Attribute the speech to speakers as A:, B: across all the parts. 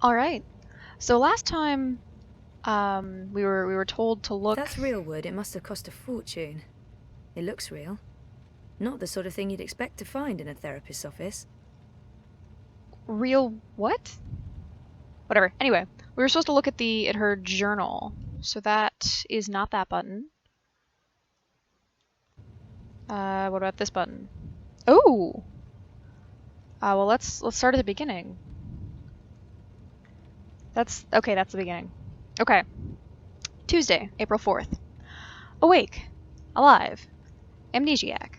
A: All right. So last time, we were told to
B: If
A: look
B: that's real wood, it must have cost a fortune. It looks real. Not the sort of thing you'd expect to find in a therapist's office.
A: real what? Whatever. Anyway, we were supposed to look at her journal. So that is not that button. What about this button? Oh. Well, let's start at the beginning. That's okay. That's the beginning. Okay. Tuesday, April 4th. Awake, alive, amnesiac.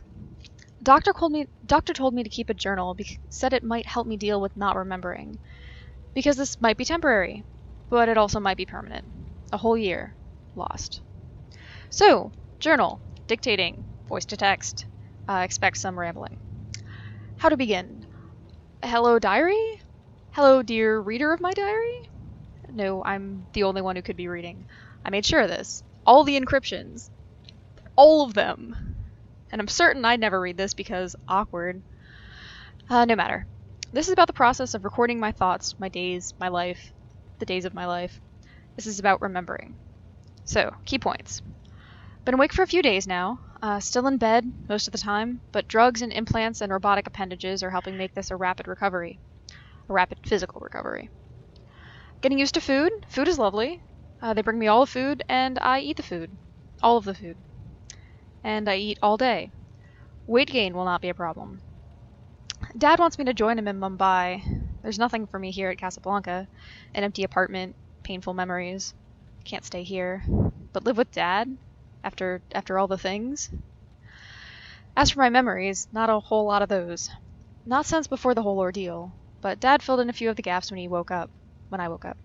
A: Doctor told me to keep a journal because said it might help me deal with not remembering. Because this might be temporary, but it also might be permanent. A whole year lost. So, journal, dictating, voice to text. Expect some rambling. How to begin? Hello, diary? Hello, dear reader of my diary? No, I'm the only one who could be reading. I made sure of this. All the encryptions. All of them. And I'm certain I'd never read this because awkward. No matter. This is about the process of recording my thoughts, my days, my life, the days of my life. This is about remembering. So, key points. Been awake for a few days now, still in bed most of the time, but drugs and implants and robotic appendages are helping make this a rapid recovery. A rapid physical recovery. Getting used to food. Food is lovely. They bring me all the food, and I eat the food. All of the food. And I eat all day. Weight gain will not be a problem. Dad wants me to join him in Mumbai. There's nothing for me here at Casablanca. An empty apartment, painful memories. Can't stay here. But live with Dad? After all the things? As for my memories, not a whole lot of those. Not since before the whole ordeal, but Dad filled in a few of the gaps when I woke up.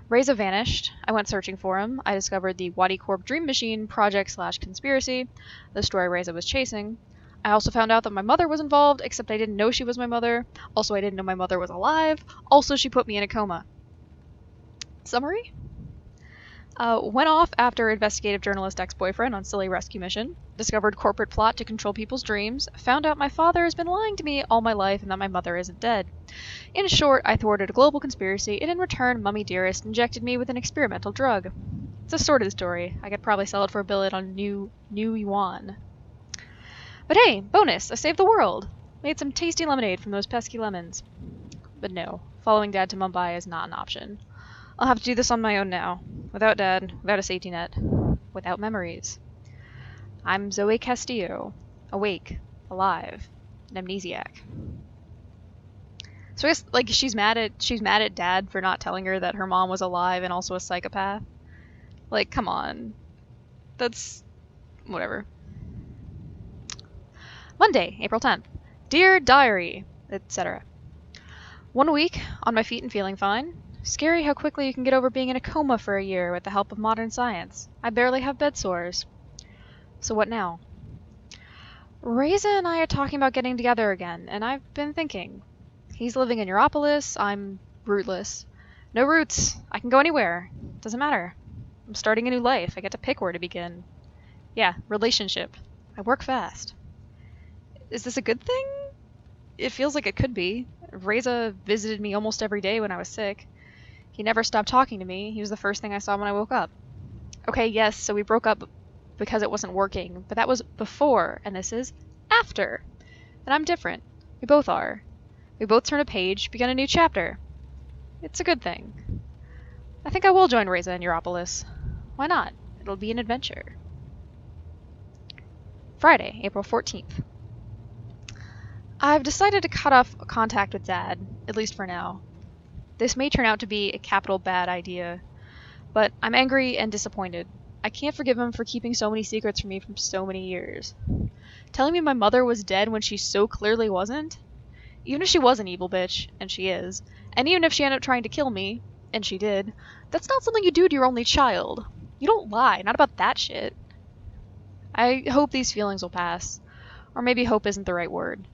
A: Reza vanished. I went searching for him. I discovered the Wadi Corp Dream Machine project/conspiracy, the story Reza was chasing. I also found out that my mother was involved, except I didn't know she was my mother. Also, I didn't know my mother was alive. Also, she put me in a coma. Summary? Went off after investigative journalist ex-boyfriend on silly rescue mission, discovered corporate plot to control people's dreams, found out my father has been lying to me all my life and that my mother isn't dead. In short, I thwarted a global conspiracy, and in return, Mummy Dearest injected me with an experimental drug. It's a sordid story. I could probably sell it for a billet on new yuan. But hey, bonus! I saved the world! Made some tasty lemonade from those pesky lemons. But no, following Dad to Mumbai is not an option. I'll have to do this on my own now. Without Dad, without a safety net, without memories. I'm Zoe Castillo, awake, alive, an amnesiac. So I guess like she's mad at Dad for not telling her that her mom was alive and also a psychopath. Like, come on. That's whatever. Monday, April 10th. Dear Diary, etc. 1 week, on my feet and feeling fine. Scary how quickly you can get over being in a coma for a year with the help of modern science. I barely have bed sores. So what now? Reza and I are talking about getting together again, and I've been thinking. He's living in Europolis, I'm rootless. No roots. I can go anywhere. Doesn't matter. I'm starting a new life. I get to pick where to begin. Yeah, relationship. I work fast. Is this a good thing? It feels like it could be. Reza visited me almost every day when I was sick. He never stopped talking to me. He was the first thing I saw when I woke up. Okay, yes, so we broke up because it wasn't working, but that was before, and this is after. And I'm different. We both are. We both turn a page, begin a new chapter. It's a good thing. I think I will join Reza in Europolis. Why not? It'll be an adventure. Friday, April 14th. I've decided to cut off contact with Dad, at least for now. This may turn out to be a capital bad idea, but I'm angry and disappointed. I can't forgive him for keeping so many secrets from me for so many years. Telling me my mother was dead when she so clearly wasn't? Even if she was an evil bitch, and she is, and even if she ended up trying to kill me, and she did, that's not something you do to your only child. You don't lie, not about that shit. I hope these feelings will pass. Or maybe hope isn't the right word.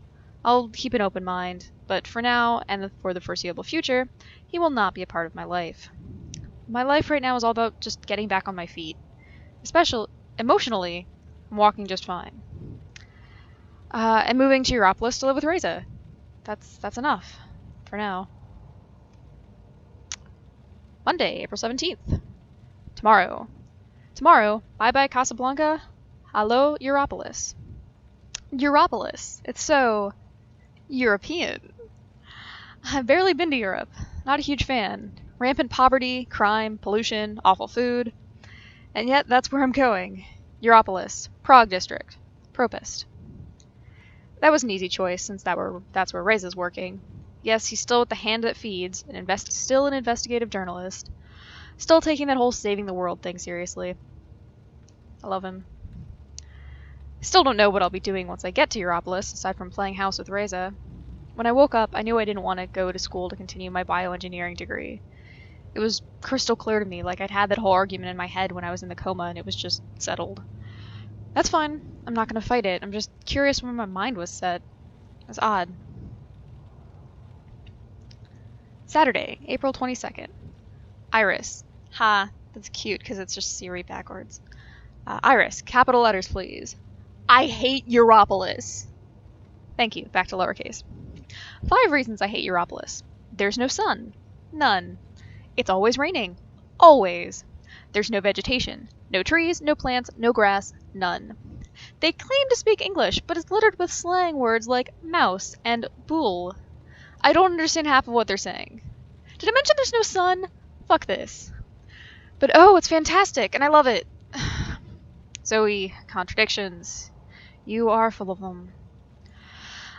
A: I'll keep an open mind, but for now, and for the foreseeable future, he will not be a part of my life. My life right now is all about just getting back on my feet. Especially, emotionally, I'm walking just fine. And moving to Europolis to live with Reza. That's enough. For now. Monday, April 17th. Tomorrow. Tomorrow, bye-bye Casablanca. Hello, Europolis. Europolis. It's so European. I've barely been to Europe. Not a huge fan. Rampant poverty, crime, pollution, awful food. And yet, that's where I'm going. Europolis. Prague District. Propest. That was an easy choice, since that's where Reza's working. Yes, he's still with the hand that feeds, still an investigative journalist. Still taking that whole saving the world thing seriously. I love him. Still don't know what I'll be doing once I get to Europolis, aside from playing house with Reza. When I woke up, I knew I didn't want to go to school to continue my bioengineering degree. It was crystal clear to me, like I'd had that whole argument in my head when I was in the coma and it was just settled. That's fine. I'm not going to fight it. I'm just curious where my mind was set. It's odd. Saturday, April 22nd. Iris. Ha, that's cute because it's just Siri backwards. Iris, capital letters please. I hate Europolis. Thank you, back to lowercase. 5 reasons I hate Europolis. There's no sun. None. It's always raining. Always. There's no vegetation. No trees, no plants, no grass, none. They claim to speak English, but it's littered with slang words like mouse and boule. I don't understand half of what they're saying. Did I mention there's no sun? Fuck this. But oh, it's fantastic, and I love it. Zoe, contradictions. You are full of them.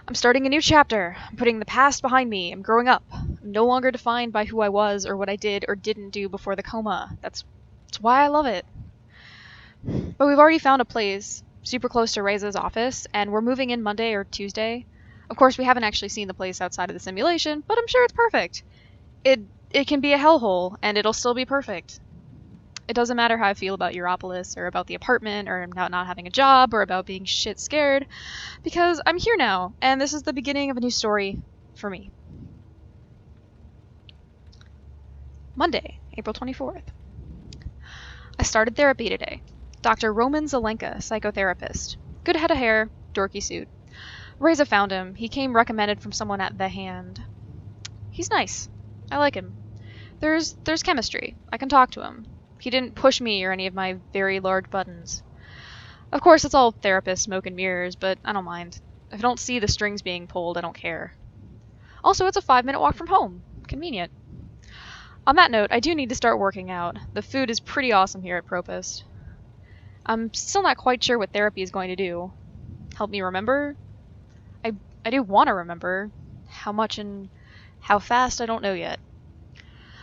A: I'm starting a new chapter. I'm putting the past behind me. I'm growing up. I'm no longer defined by who I was or what I did or didn't do before the coma. That's why I love it. But we've already found a place super close to Reza's office, and we're moving in Monday or Tuesday. Of course, we haven't actually seen the place outside of the simulation, but I'm sure it's perfect. It can be a hellhole, and it'll still be perfect. It doesn't matter how I feel about Europolis, or about the apartment, or about not having a job, or about being shit scared, because I'm here now, and this is the beginning of a new story for me. Monday, April 24th. I started therapy today. Dr. Roman Zelenka, psychotherapist. Good head of hair, dorky suit. Reza found him. He came recommended from someone at The Hand. He's nice. I like him. There's chemistry. I can talk to him. He didn't push me or any of my very large buttons. Of course, it's all therapist smoke and mirrors, but I don't mind. If I don't see the strings being pulled, I don't care. Also, it's a 5-minute walk from home. Convenient. On that note, I do need to start working out. The food is pretty awesome here at Propest. I'm still not quite sure what therapy is going to do. Help me remember? I do want to remember. How much and how fast, I don't know yet.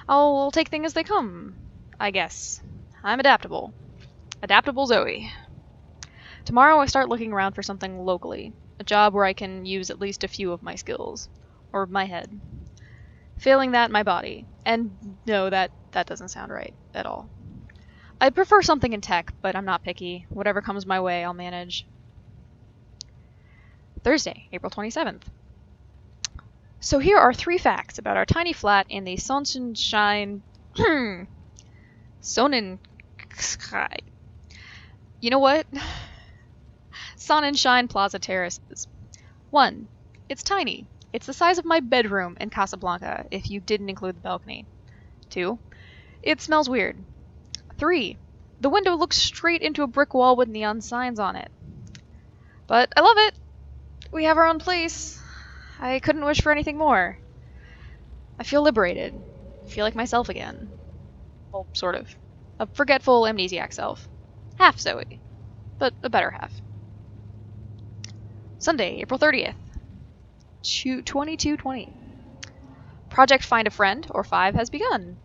A: I'll take things as they come, I guess. I'm adaptable. Adaptable Zoe. Tomorrow I start looking around for something locally. A job where I can use at least a few of my skills. Or my head. Failing that, my body. And no, that doesn't sound right at all. I'd prefer something in tech, but I'm not picky. Whatever comes my way, I'll manage. Thursday, April 27th. So here are 3 facts about our tiny flat in the Sonnenschein... Sonnenschein... You know what? Sonnenschein Plaza Terraces. 1. It's tiny. It's the size of my bedroom in Casablanca, if you didn't include the balcony. 2. It smells weird. 3. The window looks straight into a brick wall with neon signs on it. But I love it! We have our own place. I couldn't wish for anything more. I feel liberated. I feel like myself again. Well, sort of. A forgetful amnesiac self. Half Zoe. But a better half. Sunday, April 30th. 22:20. Project Find a Friend, or 5, has begun.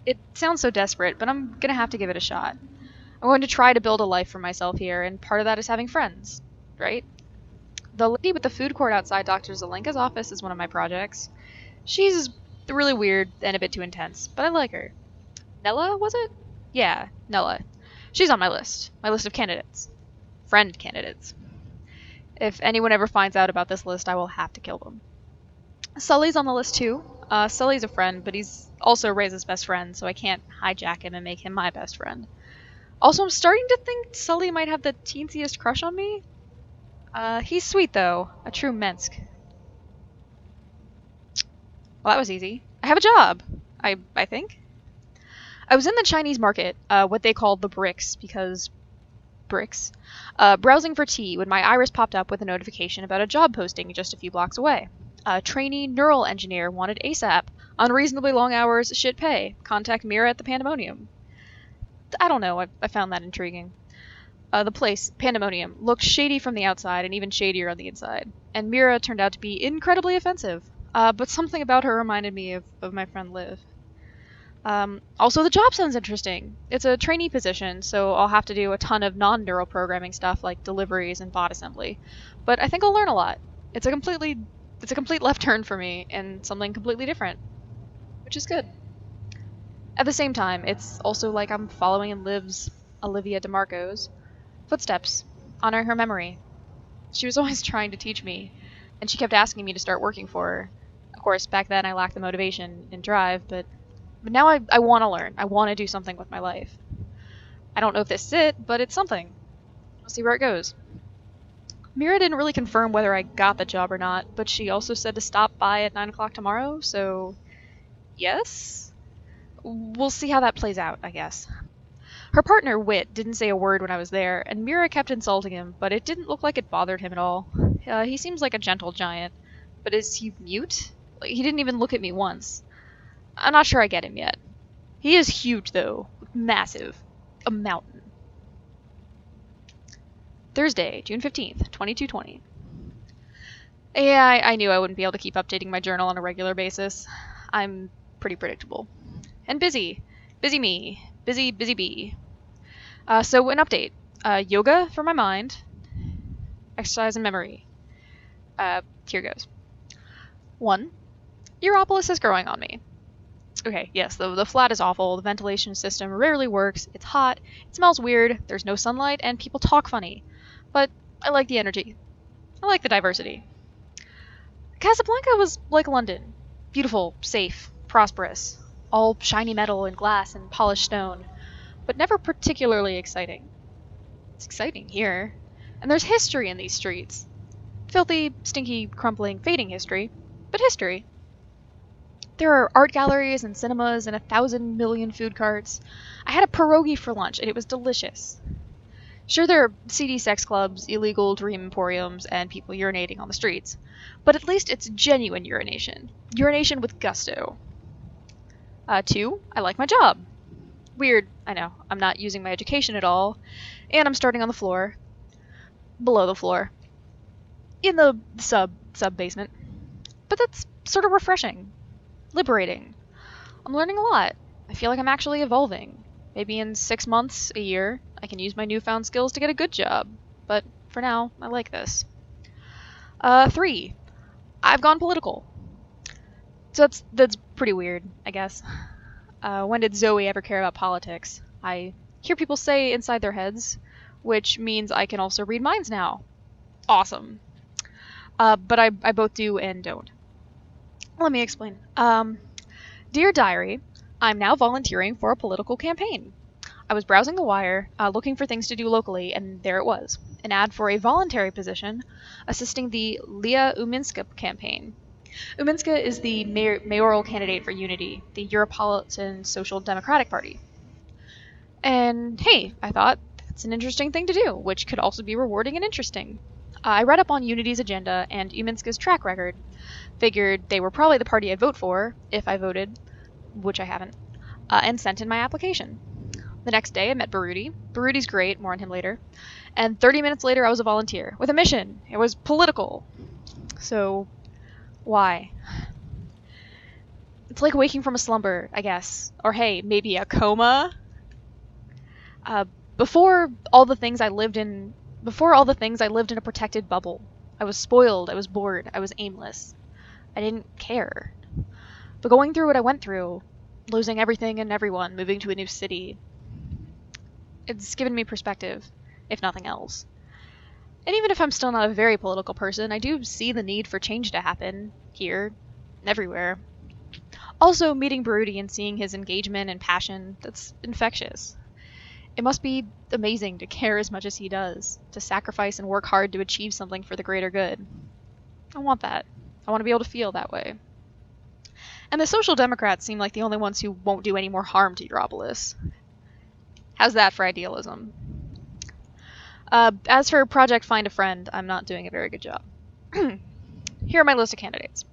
A: It sounds so desperate, but I'm gonna have to give it a shot. I'm going to try to build a life for myself here, and part of that is having friends, right? The lady with the food court outside Dr. Zelenka's office is one of my projects. She's really weird and a bit too intense, but I like her. Nella, was it? Yeah, Nella. She's on my list of candidates. Friend candidates. If anyone ever finds out about this list, I will have to kill them. Sully's on the list too. Sully's a friend, but he's also Reza's best friend, so I can't hijack him and make him my best friend. Also, I'm starting to think Sully might have the teensiest crush on me. He's sweet though. A true Mensk. Well, that was easy. I have a job. I think. I was in the Chinese market, what they call the bricks, because bricks, browsing for tea when my iris popped up with a notification about a job posting just a few blocks away. A trainee neural engineer wanted ASAP, unreasonably long hours, shit pay. Contact Mira at the Pandemonium. I don't know, I found that intriguing. The place, Pandemonium, looked shady from the outside and even shadier on the inside, and Mira turned out to be incredibly offensive. But something about her reminded me of my friend Liv. Also, the job sounds interesting. It's a trainee position, so I'll have to do a ton of non-neural programming stuff like deliveries and bot assembly. But I think I'll learn a lot. It's a complete left turn for me and something completely different, which is good. At the same time, it's also like I'm following in Liv's, Olivia DeMarco's, footsteps, honoring her memory. She was always trying to teach me, and she kept asking me to start working for her. Of course, back then I lacked the motivation and drive, but now I want to learn. I want to do something with my life. I don't know if this is it, but it's something. We'll see where it goes. Mira didn't really confirm whether I got the job or not, but she also said to stop by at 9 o'clock tomorrow, so yes? We'll see how that plays out, I guess. Her partner, Wit, didn't say a word when I was there, and Mira kept insulting him, but it didn't look like it bothered him at all. He seems like a gentle giant, but is he mute? Like, he didn't even look at me once. I'm not sure I get him yet. He is huge, though. Massive. A mountain. Thursday, June 15th, 2220. Yeah, I knew I wouldn't be able to keep updating my journal on a regular basis. I'm pretty predictable. And busy. Busy me. Busy, busy bee. So an update. Yoga for my mind. Exercise and memory. Here goes. 1. Europolis is growing on me. Okay, yes, the flat is awful, the ventilation system rarely works, it's hot, it smells weird, there's no sunlight, and people talk funny. But I like the energy. I like the diversity. Casablanca was like London. Beautiful, safe, prosperous. All shiny metal and glass and polished stone. But never particularly exciting. It's exciting here. And there's history in these streets. Filthy, stinky, crumbling, fading history. But history. There are art galleries and cinemas and 1,000 million food carts. I had a pierogi for lunch and it was delicious. Sure, there are seedy sex clubs, illegal dream emporiums, and people urinating on the streets. But at least it's genuine urination. Urination with gusto. 2, I like my job. Weird, I know. I'm not using my education at all. And I'm starting on the floor. Below the floor. In the sub-basement. But that's sort of refreshing. Liberating. I'm learning a lot. I feel like I'm actually evolving. Maybe in 6 months, a year, I can use my newfound skills to get a good job. But for now, I like this. 3. I've gone political. So that's pretty weird, I guess. When did Zoe ever care about politics? I hear people say inside their heads, which means I can also read minds now. Awesome. But I both do and don't. Let me explain. Dear Diary, I'm now volunteering for a political campaign. I was browsing the wire, looking for things to do locally, and there it was. An ad for a voluntary position assisting the Leah Uminska campaign. Uminska is the mayoral candidate for Unity, the Europolitan Social Democratic Party. And hey, I thought, that's an interesting thing to do, which could also be rewarding and interesting. I read up on Unity's agenda and Uminska's track record. Figured they were probably the party I'd vote for, if I voted, which I haven't, and sent in my application. The next day I met Baruti. Baruti's great, more on him later. And 30 minutes later I was a volunteer, with a mission. It was political. So, why? It's like waking from a slumber, I guess. Or hey, maybe a coma? Before all the things I lived in a protected bubble. I was spoiled, I was bored, I was aimless. I didn't care. But going through what I went through, losing everything and everyone, moving to a new city, it's given me perspective, if nothing else. And even if I'm still not a very political person, I do see the need for change to happen, here, everywhere. Also, meeting Baruti and seeing his engagement and passion, that's infectious. It must be amazing to care as much as he does, to sacrifice and work hard to achieve something for the greater good. I want that. I want to be able to feel that way. And the Social Democrats seem like the only ones who won't do any more harm to Europolis. How's that for idealism? As for Project Find a Friend, I'm not doing a very good job. Here are my list of candidates.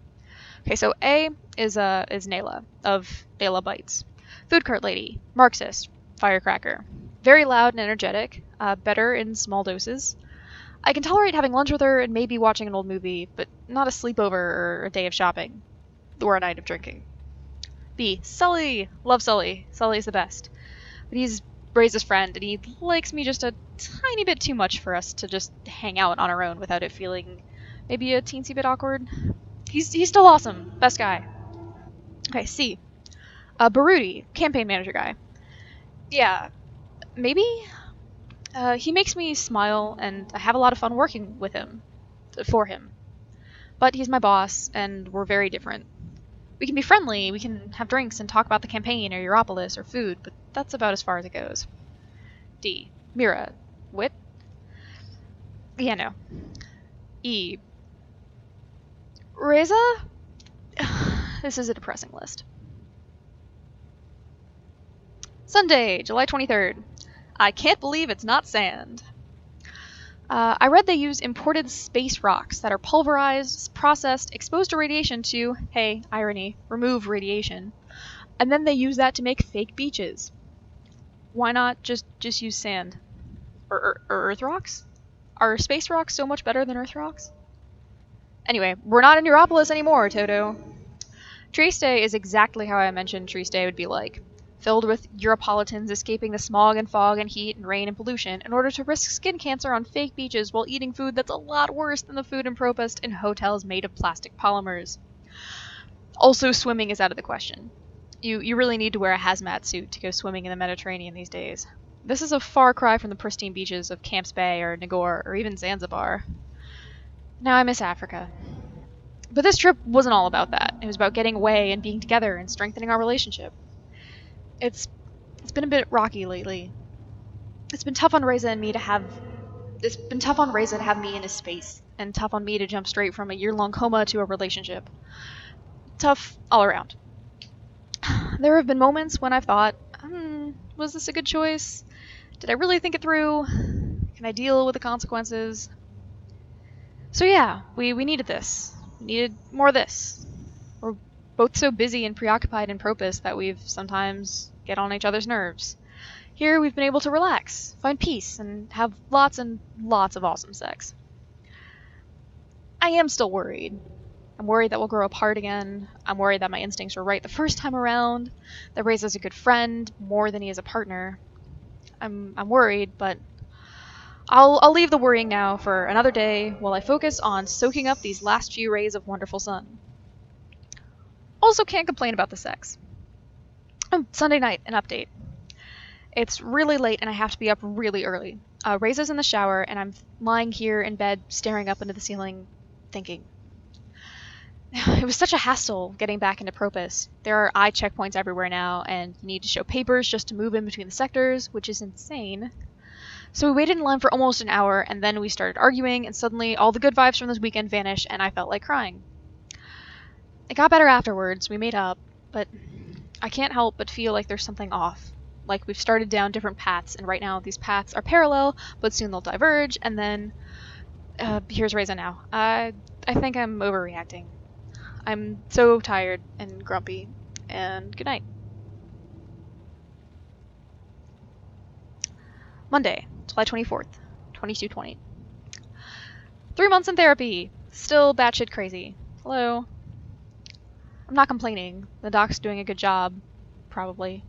A: Okay, so A is Nayla, of Nayla Bites. Food cart lady, Marxist, firecracker. Very loud and energetic, better in small doses. I can tolerate having lunch with her and maybe watching an old movie, but not a sleepover or a day of shopping. Or a night of drinking. B, Sully. Love Sully. Sully's the best. But he's Ray's friend, and he likes me just a tiny bit too much for us to just hang out on our own without it feeling maybe a teensy bit awkward. He's still awesome. Best guy. Okay, C. Baruti, campaign manager guy. Yeah, maybe? He makes me smile, and I have a lot of fun working with him. For him. But he's my boss, and we're very different. We can be friendly, we can have drinks and talk about the campaign or Europolis or food, but that's about as far as it goes. D. Mira. Wit? Yeah, no. E. Reza? This is a depressing list. Sunday, July 23rd. I can't believe it's not sand. I read they use imported space rocks that are pulverized, processed, exposed to radiation to, hey, irony, remove radiation, and then they use that to make fake beaches. Why not just use sand? Or Earth rocks? Are space rocks so much better than Earth rocks? Anyway, we're not in Europolis anymore, Toto. Trieste is exactly how I mentioned Trieste would be like. Filled with Europolitans escaping the smog and fog and heat and rain and pollution in order to risk skin cancer on fake beaches while eating food that's a lot worse than the food in Propast in hotels made of plastic polymers. Also, swimming is out of the question. You really need to wear a hazmat suit to go swimming in the Mediterranean these days. This is a far cry from the pristine beaches of Camps Bay or Ngor or even Zanzibar. Now I miss Africa. But this trip wasn't all about that. It was about getting away and being together and strengthening our relationship. It's been a bit rocky lately. It's been tough on Reza and me to have me in his space, and tough on me to jump straight from a year-long coma to a relationship. Tough all around. There have been moments when I've thought, was this a good choice? Did I really think it through? Can I deal with the consequences? So yeah, we needed this. We needed more of this. We're both so busy and preoccupied in Propast that we've sometimes get on each other's nerves. Here we've been able to relax, find peace, and have lots and lots of awesome sex. I am still worried. I'm worried that we'll grow apart again. I'm worried that my instincts were right the first time around, that Reza's a good friend more than he is a partner. I'm worried, but I'll leave the worrying now for another day while I focus on soaking up these last few rays of wonderful sun. Also can't complain about the sex. Sunday night, an update. It's really late and I have to be up really early. Reza's in the shower and I'm lying here in bed staring up into the ceiling thinking. It was such a hassle getting back into Propast. There are eye checkpoints everywhere now and you need to show papers just to move in between the sectors, which is insane. So we waited in line for almost an hour and then we started arguing and suddenly all the good vibes from this weekend vanished and I felt like crying. It got better afterwards, we made up, but I can't help but feel like there's something off. Like we've started down different paths, and right now these paths are parallel, but soon they'll diverge, and then... here's Reza now. I think I'm overreacting. I'm so tired and grumpy, and good night. Monday, July 24th, 22:20. 3 months in therapy. Still batshit crazy. Hello. I'm not complaining. The doc's doing a good job. Probably.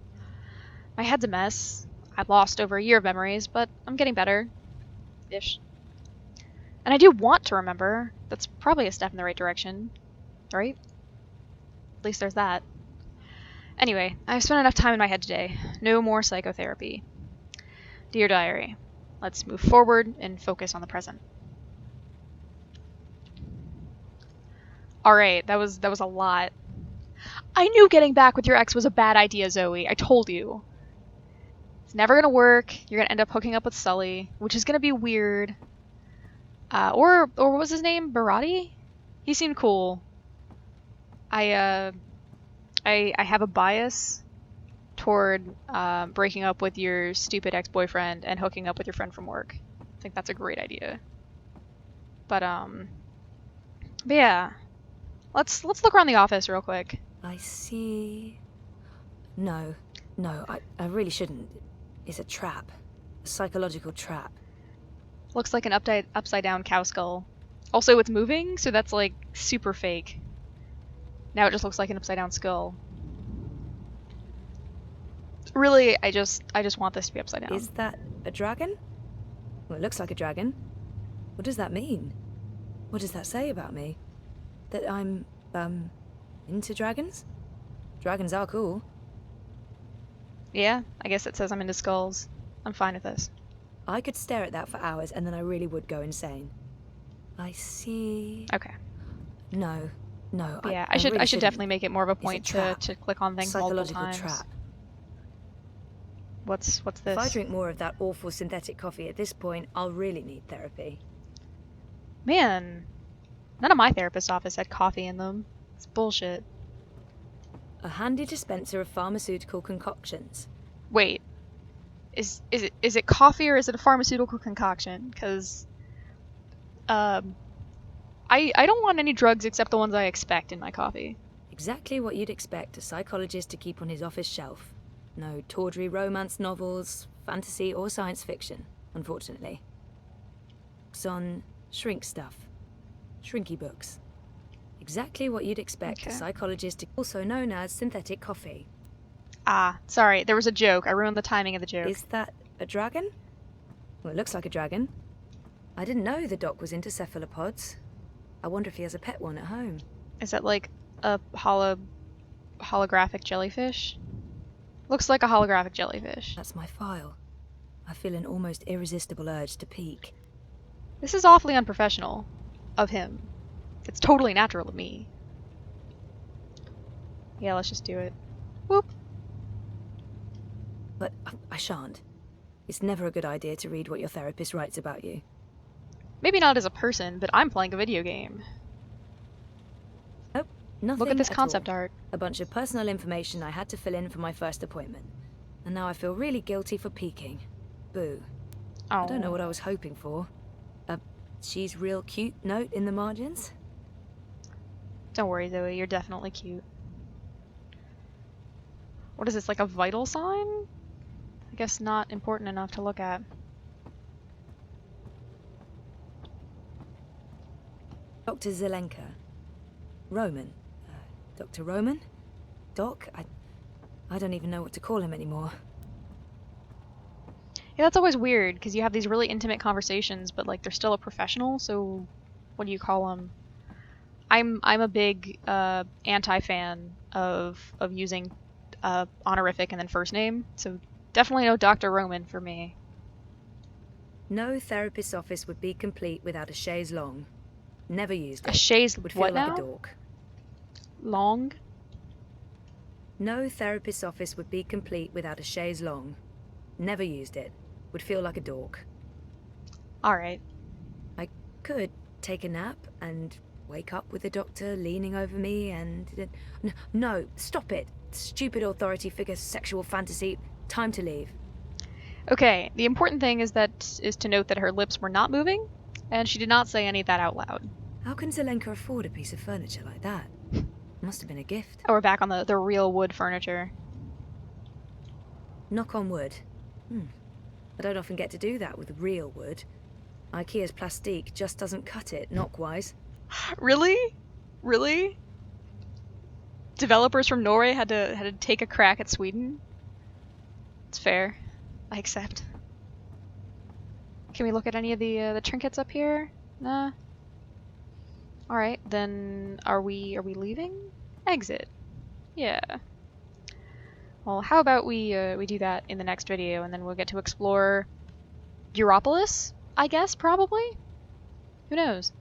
A: My head's a mess. I've lost over a year of memories, but I'm getting better. Ish. And I do want to remember. That's probably a step in the right direction. Right? At least there's that. Anyway, I've spent enough time in my head today. No more psychotherapy. Dear Diary, let's move forward and focus on the present. Alright, that was a lot. I knew getting back with your ex was a bad idea, Zoe. I told you. It's never gonna work. You're gonna end up hooking up with Sully, which is gonna be weird. Or what was his name? Barati? He seemed cool. I I have a bias toward breaking up with your stupid ex-boyfriend and hooking up with your friend from work. I think that's a great idea. But yeah, let's look around the office real quick.
B: I see. No, I really shouldn't. It's a trap. A psychological trap.
A: Looks like an upside down cow skull. Also, it's moving, so that's like super fake. Now it just looks like an upside down skull. Really, I just want this to be upside down.
B: Is that a dragon? Well, it looks like a dragon. What does that mean? What does that say about me? That I'm, into dragons? Dragons are cool.
A: Yeah, I guess it says I'm into skulls. I'm fine with this.
B: I could stare at that for hours and then I really would go insane. I see.
A: Okay.
B: No.
A: Yeah,
B: I
A: should
B: really
A: definitely make it more of a
B: It's
A: point
B: trap.
A: to click on things multiple
B: Psychological
A: times.
B: trap.
A: What's this?
B: If I drink more of that awful synthetic coffee at this point, I'll really need therapy.
A: Man, none of my therapist's office had coffee in them. It's bullshit.
B: A handy dispenser of pharmaceutical concoctions.
A: Wait, is it coffee or is it a pharmaceutical concoction? Because I don't want any drugs except the ones I expect in my coffee.
B: Exactly what you'd expect a psychologist to keep on his office shelf. No tawdry romance novels, fantasy or science fiction, unfortunately. Books on shrink stuff. Shrinky books. Exactly what you'd expect a psychologist to... Also known as synthetic coffee.
A: Ah, sorry, there was a joke. I ruined the timing of the joke.
B: Is that a dragon? Well, it looks like a dragon. I didn't know the doc was into cephalopods. I wonder if he has a pet one at home.
A: Is that like a holographic jellyfish? Looks like a holographic jellyfish.
B: That's my file. I feel an almost irresistible urge to peek.
A: This is awfully unprofessional of him. It's totally natural to me. Yeah, let's just do it. Whoop.
B: But I shan't. It's never a good idea to read what your therapist writes about you.
A: Maybe not as a person, but I'm playing a video game.
B: Nope, nothing.
A: Look at this
B: at
A: concept
B: all.
A: art.
B: A bunch of personal information I had to fill in for my first appointment. And now I feel really guilty for peeking. Boo.
A: Oh.
B: I don't know what I was hoping for. A she's real cute note in the margins?
A: Don't worry, Zoe, you're definitely cute. What is this, like a vital sign? I guess not important enough to look at.
B: Dr. Zelenka. Roman. Dr. Roman? Doc? I don't even know what to call him anymore.
A: Yeah, that's always weird, because you have these really intimate conversations, but like they're still a professional, so what do you call them? I'm a big anti-fan of using honorific and then first name, so definitely no Dr. Roman for me.
B: No therapist's office would be complete without a chaise longue. Never used it.
A: A chaise
B: Would
A: what
B: feel like
A: now?
B: a dork.
A: Long?
B: No therapist's office would be complete without a chaise longue. Never used it. Would feel like a dork.
A: Alright.
B: I could take a nap and wake up with the doctor leaning over me and... No, stop it. Stupid authority figure sexual fantasy. Time to leave.
A: Okay, the important thing is to note that her lips were not moving, and she did not say any of that out loud.
B: How can Zelenka afford a piece of furniture like that? Must have been a gift.
A: Oh, we're back on the real wood furniture.
B: Knock on wood. I don't often get to do that with real wood. IKEA's plastique just doesn't cut it, knock-wise.
A: Really? Really? Developers from Norway had to take a crack at Sweden? It's fair. I accept. Can we look at any of the trinkets up here? Nah. Alright, then are we leaving? Exit. Yeah. Well, how about we do that in the next video, and then we'll get to explore Europolis, I guess, probably? Who knows?